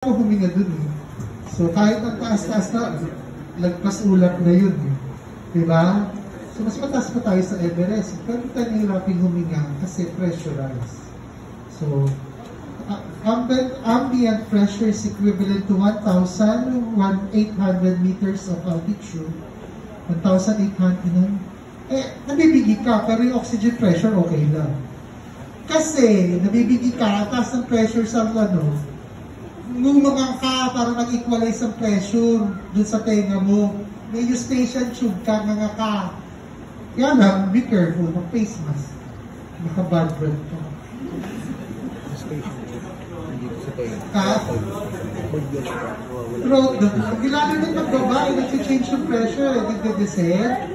ako huminga dun eh. So kahit ang taas-taas na, lagpas ulap na yun eh. Diba? So mas mataas pa tayo sa Everest. Pero tayo nahirapin huminga kasi pressurized. So, ambient pressure is equivalent to 1,800 meters of altitude. 1,800. Nabibigay ka, pero yung oxygen pressure okay lang. Kasi, nabibigay ka, taas ng pressure sa nung mga ka para mag-equalize ang pressure dun sa tenga mo. May eustachian tube ka, mga ka. Kaya lang, be careful, mag-face mask. Naka-bad breath ka. Throat, lalo na pagbaba, nag-change yung pressure, nagde-descend.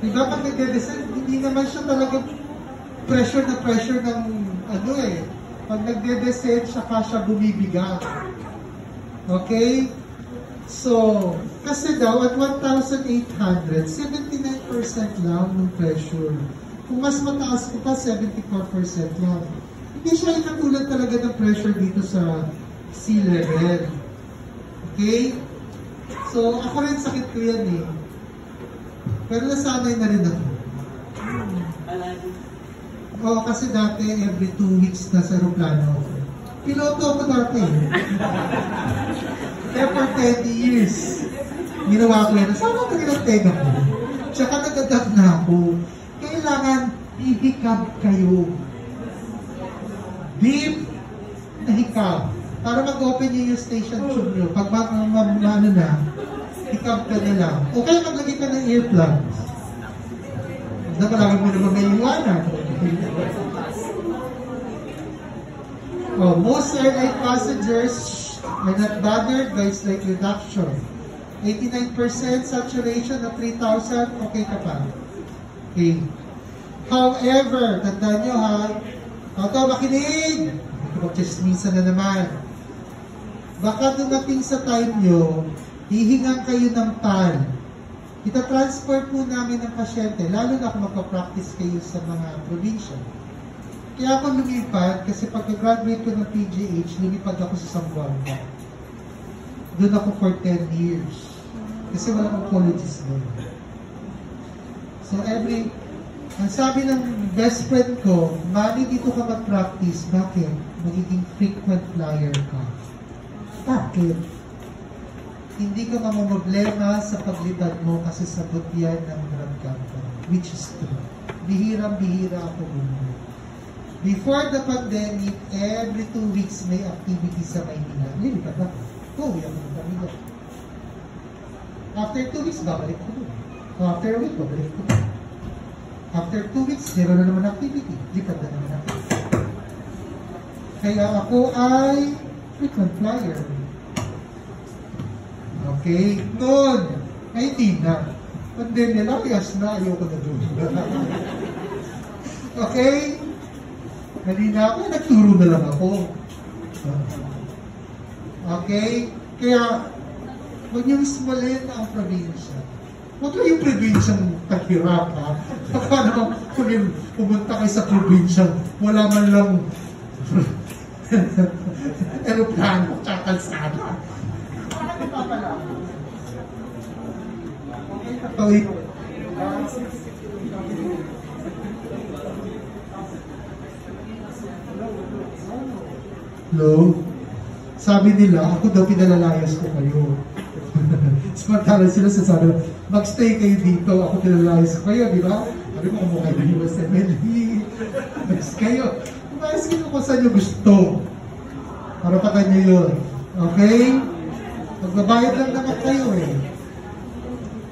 Diba pag nagde-descend, hindi naman siya talaga pressure ng pag nagde-descend, siya bumibigat. Okay? So, kasi daw, at 1,800, 79% lang ng pressure. Kung mas mataas ko pa, 74% lang. Hindi siya ikatulad talaga ng pressure dito sa sea level. Okay? So, ako rin sakit ko yan eh. Pero nasanay na rin ako. Oo, kasi dati every 2 weeks na sa aeroplano ako. Piloto ako dati. Kaya for 20 years, ginawa ko yan. Sama ko rin ang tenga ko. Tsaka nag-adapt na ako. Kailangan i-hikab kayo. Deep na hikab. Para mag-open yung station tube nyo. Pag hikab ka na lang. O kaya maglagay ka ng earplugs. Nakalagay mo naman may iwanan. Most airline passengers are not bothered by slight reduction. 89% saturation at 3,000, okay ka pa. Okay. However, tandaan nyo ha, ito makinig! Mag-chismisa na naman. Baka dumating sa time nyo, hihingan kayo ng pan. Ita-transfer po namin ng pasyente, lalo na kung magpa-practice kayo sa mga probinsya. Kaya ako lumipad, kasi pagka-graduate ko ng PGH, lumipad ako sa Zamboanga. Doon ako for 10 years. Kasi walang oncologist doon. So ang sabi ng best friend ko, Mami, dito ka mag-practice. Bakit? Magiging frequent flyer ka. Bakit? Hindi ka mamamblema sa paglipad mo kasi sabot yan ng drug company, which is true. Bihirang-bihira ako bumili. Before the pandemic, every 2 weeks may activity sa Maynila. Lilipad ako. Uwi ako ng pamilya. After 2 weeks, babalik ko doon. After a week, babalik ko doon. After 2 weeks, meron na naman activity. Lipad na naman ako. Kaya ako ay frequent flyer. Okay? Noon, ay hindi na. Pandemya na, kayas na, ayoko na doon. Okay? Halina ako, nagturo na lang ako. Okay? Kaya, huwag niyong ismalin ang probinsya. Huwag lang yung probinsyang taghirap, ha? Baka naman, kung pumunta kayo sa probinsya, wala man lang aeroplano, kakalsada. Ano pa pala? Okay, Hello? Sabi nila, ako daw pinalalayas ko kayo. Samantala sila sasabi, mag-stay kayo dito, ako pinalalayas ko kayo, di ba? Sabi mo, kumukha yung USMLE. Mas kayo. Kumayas kayo kung saan nyo gusto. Para patan nyo yun. Okay? Magbabayad lang naman kayo eh.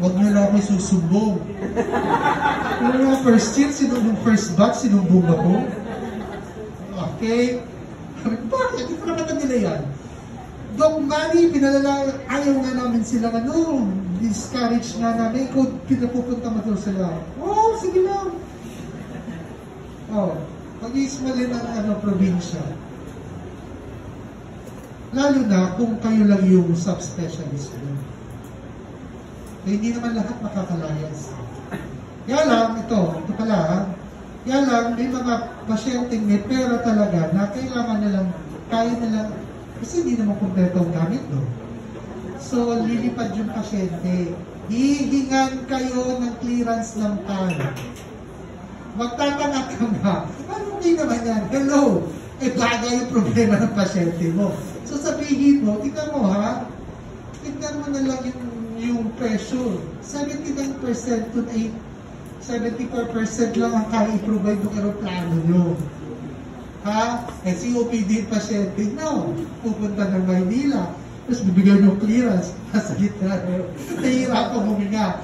Huwag nyo lang ako susumbong. Kung yung first year, first batch, sinumbong ako. Okay? Bakit? Hindi ko nakatan nila yan. Dok Manny, ayaw nga namin sila discourage na namin. Ikaw, pinapupunta mo doon sila. Oh, sige lang. Pag-iismalin ang probinsya. Lalo na kung kayo lang yung subspecialist doon. Hindi naman lahat makakalayas. Kaya lang, ito pala, kaya lang, may mga pasyenteng may pera talaga na kailangan nilang, kaya nilang Kasi hindi naman kompleto ang gamit doon. So, lilipad yung pasyente. Hihingan kayo ng clearance ng PAN. Magtatanga ka nga. Ano hindi naman yan? Hello! Bagay yung problema ng pasyente mo. So, sabihin mo, tignan mo ha, tignan mo na lang yung pressure. 79% to 74% lang ang kaya i-provide ng aeroplano nyo. Ha? Eh, COPD pasyente, no. Pupunta ng Maynila. Tapos bibigyan yung clearance. Nasa gitna. Nahihirapan huminga.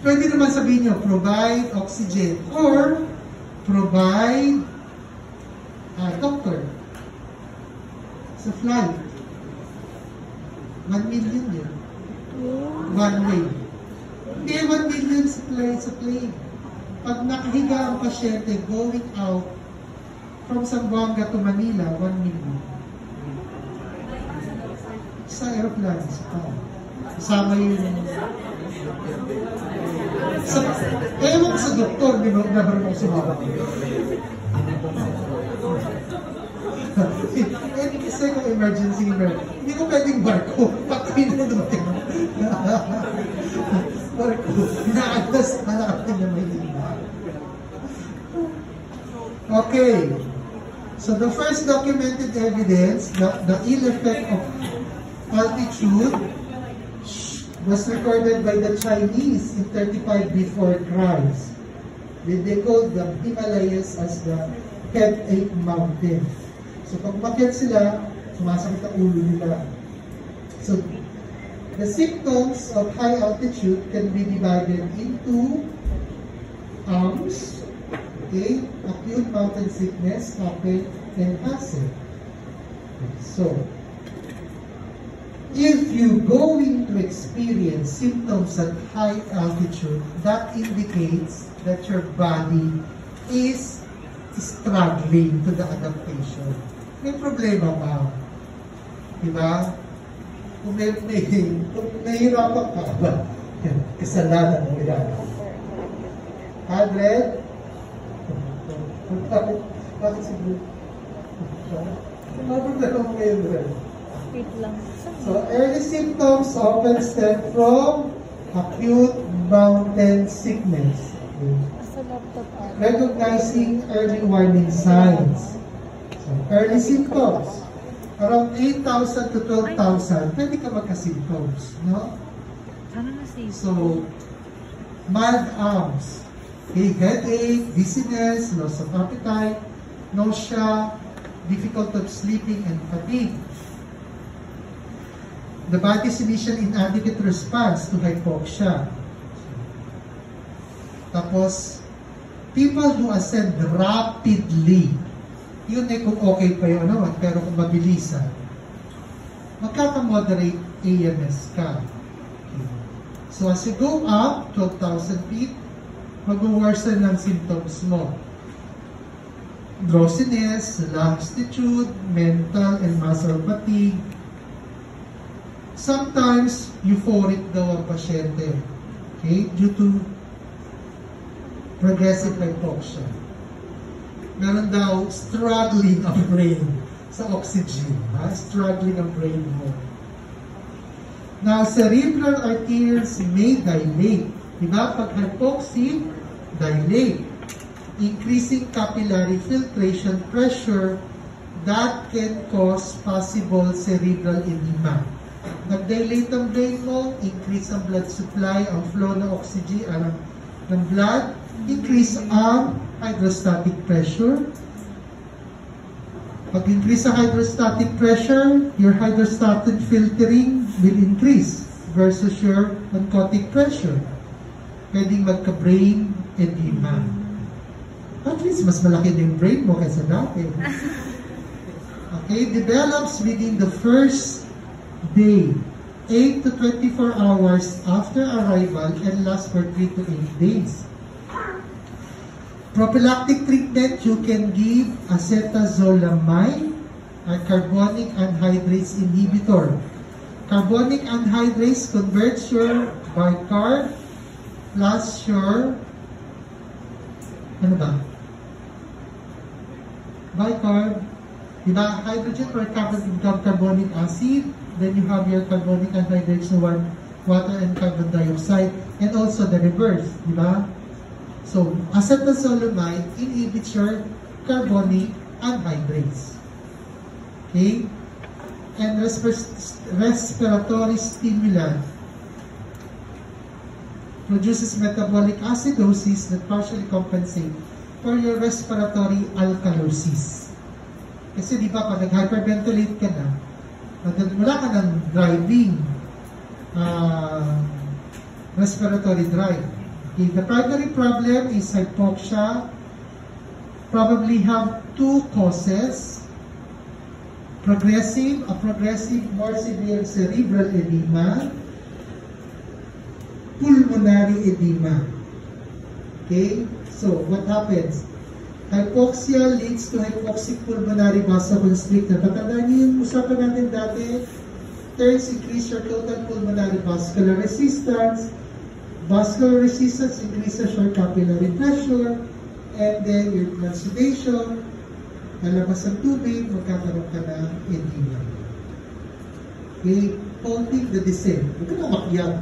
Pwede naman sabihin nyo, provide oxygen or provide doctor sa flight. 1 million yun. One way. Hindi 1 million sa plane. Pag nakahiga ang pasyente going out from Zamboanga to Manila, 1 million. Sa aeroplane, kasama yun. Ewan sa doktor, di ba? Never mo sumama. Kasi kung emergency, hindi ko pwedeng barko. Pagkain na dumating. Barko. Naagas na natin na may iba. Okay. So the first documented evidence that the ill effect of altitude was recorded by the Chinese in 35 before Christ. They called the Himalayas as the headache mountain. So pag umakyat sila, sumasakit ang ulo nila. So the symptoms of high altitude can be divided into AMS, okay, acute mountain sickness, APE, and HASE. So, if you going to experience symptoms at high altitude, that indicates that your body is struggling to the adaptation. May problema ba? Diba? Kung nahihirapan ka ba? Kasalanan mo yan. Adred? Bakit siguro? Ano problema mo ngayon, Adred? So, early symptoms often stem from acute mountain sickness. Recognizing early warning signs. So, early symptoms. Around 8,000 to 12,000, pwede ka magka-symptoms, no? So, mild AMS, okay, headache, dizziness, loss of appetite, nausea, difficulty of sleeping, and fatigue. The body's initial inadequate response to hypoxia. Tapos, people who ascend rapidly, yun eh kung okay pa yun naman, pero kung mabilisan, magkaka-moderate AMS ka. Okay. So as you go up, 12,000 feet, mag-worsen ng symptoms mo. Drowsiness, lassitude, mental and muscle fatigue. Sometimes, euphoric daw ang pasyente, okay, due to progressive hypoxia. Meron daw struggling ang brain sa oxygen. Struggling ang brain mo. Now, cerebral arteries may dilate. Diba? Pag hypoxic, dilate. Increasing capillary filtration pressure that can cause possible cerebral edema. Nag-dilate ang brain mo, increase ang blood supply, ang flow ng oxygen, ng blood, increase ang hydrostatic pressure. Pag increase ang hydrostatic pressure, your hydrostatic filtering will increase versus your oncotic pressure. Pwedeng magka-brain edema. At least, mas malaki na yung brain mo kaysa dati. Okay, develops within the first day, 8 to 24 hours after arrival and lasts for 3 to 8 days. Prophylactic treatment, you can give acetazolamide, a carbonic anhydrase inhibitor. Carbonic anhydrase converts your bicarb plus your, ano ba? Bicarb Diba? Hydrogen or carbonic acid, then you have your carbonic anhydrates na water and carbon dioxide, and also the reverse, diba? So, acetylzolamide inhibits your carbonic anhydrates. Okay? And respiratory stimulant produces metabolic acidosis that partially compensate for your respiratory alkalosis. Kasi di ba, pag nag-hyperventilate ka na, wala ka ng driving, respiratory drive. Okay, the primary problem is hypoxia, probably have two causes, progressive, more severe cerebral edema, pulmonary edema. Okay, so what happens? Hypoxia leads to hypoxic pulmonary vasoconstrictor. Tatandaan niyo yung usapan natin dati, turns increase your total pulmonary vascular resistance. Vascular resistance increases your capillary pressure, and then your transudation, lalabas ang tubig, magkakaroon ka ng edema. Okay, halting the descent. Huwag ka na makyat.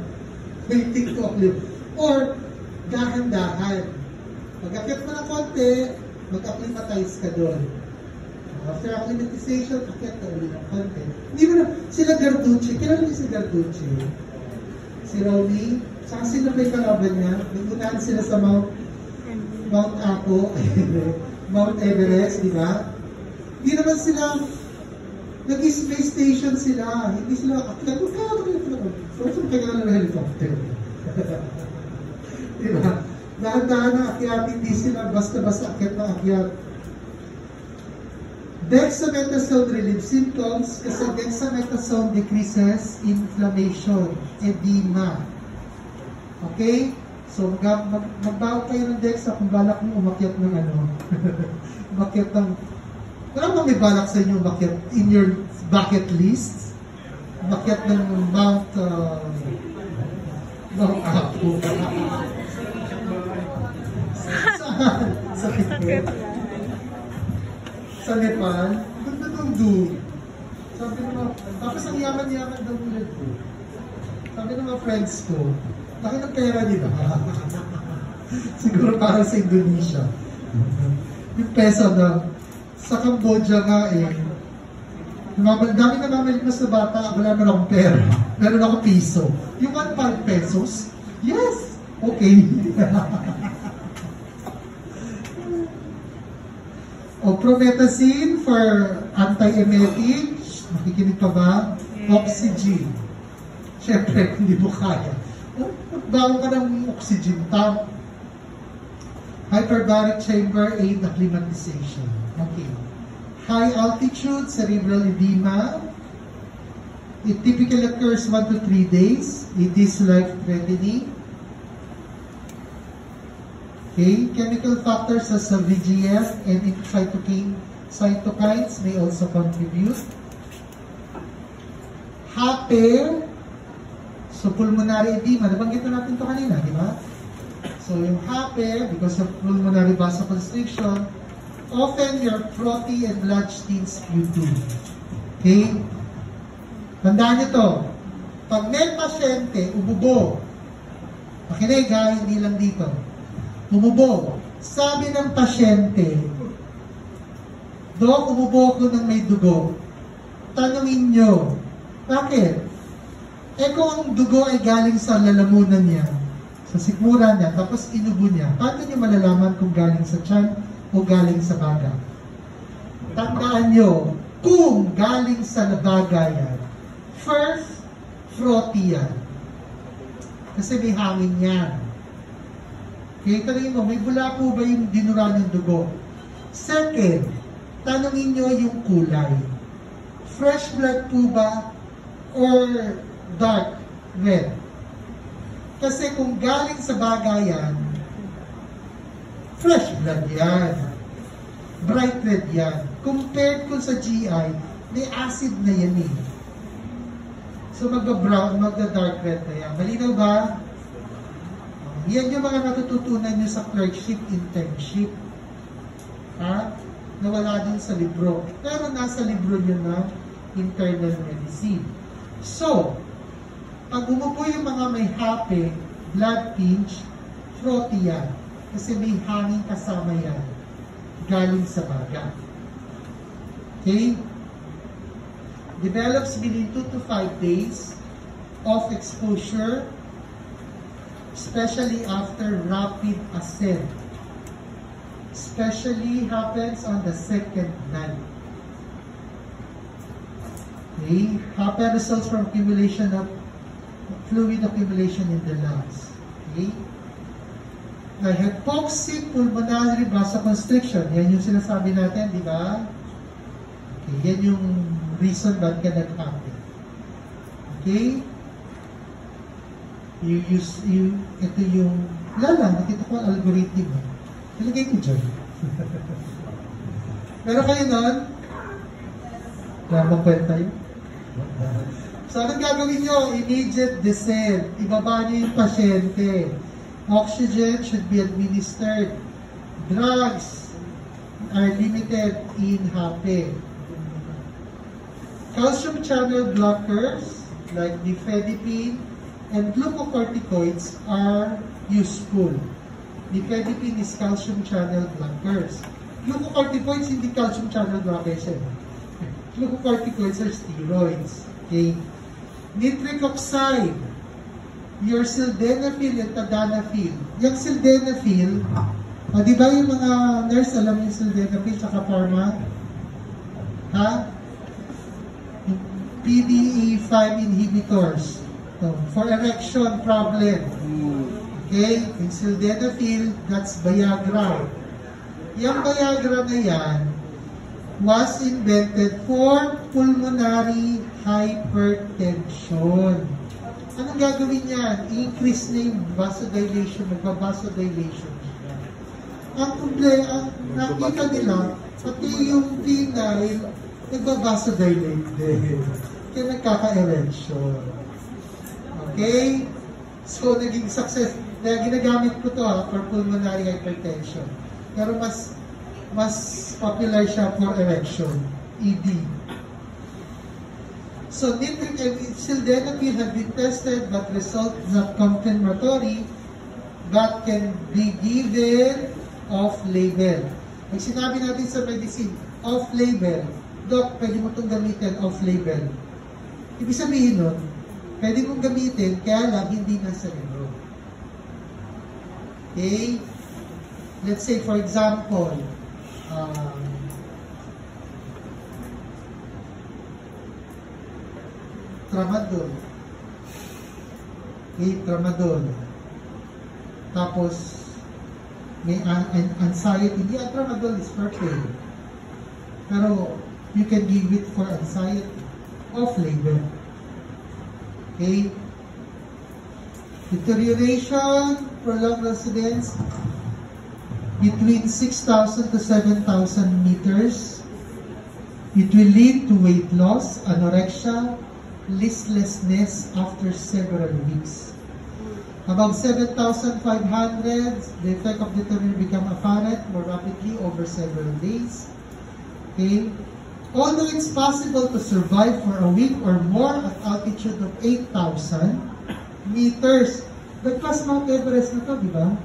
Waiting to uplift. Or, dahan-dahan. Pag-akit mo ng konti, mag-acclimatize ka doon. After acclimatization, akit ka ulit ng konti. Hindi mo na, sila Garducci, kilala niyo si Garducci? Si Rowley, saka sila may kalaban niya, nagpunaan sila sa Mount Apo, Mount Everest, di ba? Hindi naman sila, nag-space station sila, hindi sila, akit, so kaya ng helicopter. Di ba? Dahan-dahan na akyat, hindi sila basta-basta akyat na akyat. Dexamethasone relieves symptoms kasi dexamethasone decreases inflammation, edema. Okay? So, magbago kayo ng dexa kung balak mo umakyat ng umakyat ng, wala bang may balak sa inyo umakyat in your bucket list? Umakyat ng Mount Apo. Sa Nepal. Sa Nepal, ganda ng doon. Sabi naman, tapos ang yaman-yaman daw ulit ko. Sabi ng mga friends ko, laki ng pera nila. Siguro parang sa Indonesia. Yung peso na, sa Cambodia nga dami na mamalimas na bata, wala na akong pera. Meron akong piso. Yung 1 pesos, yes, okay. O promethazine for anti-emetic, nakikinig pa ba? Oxygen. Siyempre, hindi mo kaya. Magbago ka ng oxygen tank. Hyperbaric chamber aid acclimatization. Okay. High altitude cerebral edema. It typically occurs 1 to 3 days. It is life-threatening. Okay, chemical factors as VGF and cytokines may also contribute. HAPE, so pulmonary edema, nabanggit na natin ito kanina, di ba? So yung HAPE, because of pulmonary vasoconstriction, often your frothy and blood stains sputum. Okay? Tandaan nyo to, pag may pasyente, umubo, makinig ha, hindi lang dito, umubo. Sabi ng pasyente, Dok, umubo ako ng may dugo. Tanungin nyo, bakit? Kung ang dugo ay galing sa lalamunan niya, sa sikmura niya, tapos inubo niya, paano niyo malalaman kung galing sa tiyan o galing sa baga? Tandaan nyo, kung galing sa baga yan, first, frothy yan. Kasi may hangin yan. Okay, tanongin mo, may bula po ba yung dinura ng dugo? Second, tanongin nyo yung kulay. Fresh blood po ba or dark red? Kasi kung galing sa baga yan, fresh blood yan. Bright red yan. Compared kung sa GI, may acid na yan eh. So magka-brown, magka-dark red na yan. Malinaw ba? Yan yung mga natututunan nyo sa clerkship, internship. Ha? na wala din sa libro. Pero nasa libro nyo ng internal medicine. So, pag umupo yung mga may hape, blood pinch, frothy yan. Kasi may hangin kasama yan. Galing sa baga. Okay? Develops within 2 to 5 days of exposure, especially after rapid ascent. Especially happens on the second night. Okay? HAPE results from accumulation of fluid accumulation in the lungs. Okay? Now, hypoxic pulmonary vasoconstriction. Yan yung sinasabi natin, di ba? Okay, yan yung reason ba't ka nag-hape. Okay? Ito yung, nakita ko ang algorithm. Nilagay ko dyan. Pero kayo nun, lamang kwenta yun. So, anong gagawin nyo? Immediate descent. Ibaba nyo yung pasyente. Oxygen should be administered. Drugs are limited in HAPE. Calcium channel blockers like nifedipine and glucocorticoids are useful. Nifedipine is calcium channel blockers. Glucocorticoids hindi calcium channel blockers. Glucocorticoids are steroids. Okay. Nitric oxide, your sildenafil and tadalafil. Yung sildenafil, di ba yung mga nurse alam yung sildenafil tsaka pharma? Ha? PDE5 inhibitors. So, for erection problem. Okay? Yung sildenafil, that's Viagra. Yung Viagra na yan was invented for pulmonary hypertension. Anong gagawin yan? I-increase na yung vasodilation, magpa-vasodilation. Ang nakita nila, pati yung penile, nagpa-vasodilate din. Kaya nagkaka-erection. Okay? So, naging success. Ginagamit ko to for pulmonary hypertension. Pero mas popular siya for erection, ED. So, nitric and sildenafil have been tested but results not confirmatory but can be given off-label. Pag sinabi natin sa medicine, off-label, Doc, pwede mo itong gamitin off-label. Ibig sabihin nun, pwede mong gamitin, kaya lang hindi nasa libro. Okay? Let's say, for example, tramadol. Okay, tramadol. Tapos, may anxiety. Hindi, tramadol is for pain. Pero, you can give it for anxiety. Off-label. Okay? Deterioration, prolonged residence, between 6,000 to 7,000 meters. It will lead to weight loss, anorexia, listlessness after several weeks. Above 7,500, the effect of deterioration become apparent more rapidly over several days. Okay? Although it's possible to survive for a week or more at altitude of 8,000 meters. Nagpas Mount Everest na to, di ba?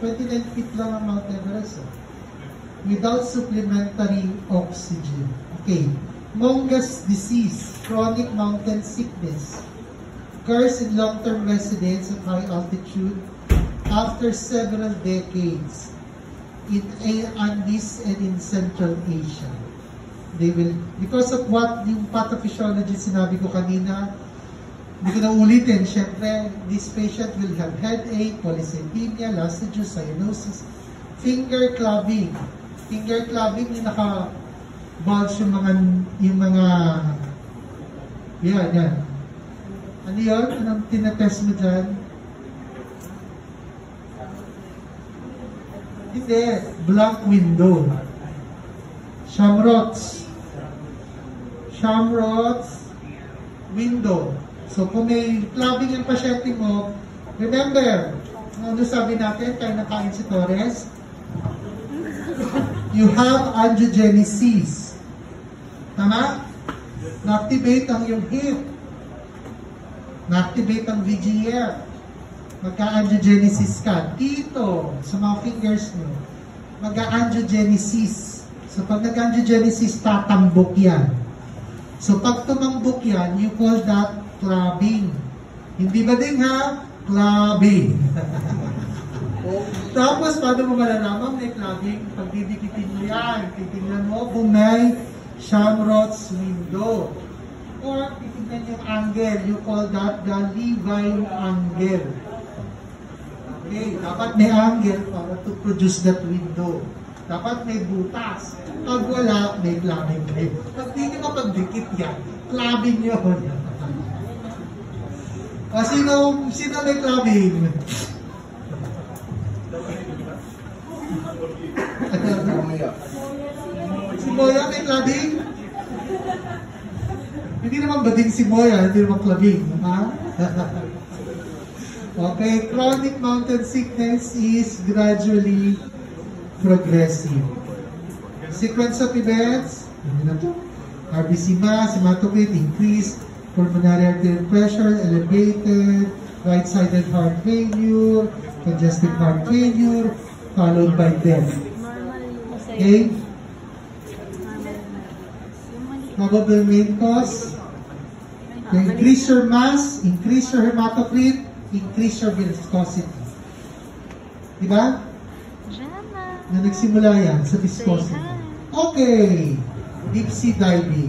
29 feet lang ang Mount Everest. Without supplementary oxygen. Okay. Mongus disease, chronic mountain sickness, occurs in long-term residents at high altitude after several decades in Andes and in Central Asia. They will, because of what yung pathophysiology sinabi ko kanina, hindi ko na ulitin, syempre, this patient will have headache, polycythemia, lassitude, cyanosis, finger clubbing. Finger clubbing, yung naka-bulge yung mga, yan. Ano yun? Anong tinatest mo dyan? Hindi, black window. Shamrock's window. So, kung may clubbing yung pasyente mo, remember, ano sabi natin, kaya nakain si Torres? you have angiogenesis. Tama? Na-activate ang iyong hip. Na-activate ang VGF. Magka-angiogenesis ka. Dito, sa mga fingers nyo, magka-angiogenesis. So, pag nag-angiogenesis, tatambok yan. So, pag tumambok yan, you call that clubbing. Hindi ba din ha? Clubbing. Tapos, paano mo malalaman may clubbing? Pag didikitin mo yan, titignan mo kung may Shamrock's window. Or, titignan yung angle. You call that the Levine angle. Okay, dapat may angle para to produce that window. Dapat may butas. Pag wala, may clubbing kayo. Pag di nyo mapagdikit yan, clubbing yun. O, sino may clubbing? Si Moya may clubbing? Hindi naman bading si Moya, hindi naman clubbing. Ha? Okay, chronic mountain sickness is gradually progressive. Sequence of events, RBC mass, hematocrit, increased pulmonary arterial pressure, elevated, right-sided heart failure, congestive heart failure, followed by death. Okay? Probable main cause, increase your mass, increase your hematocrit, increase your viscosity. Diba? Na nagsimula yan sa viscosity. Okay. Deep sea diving.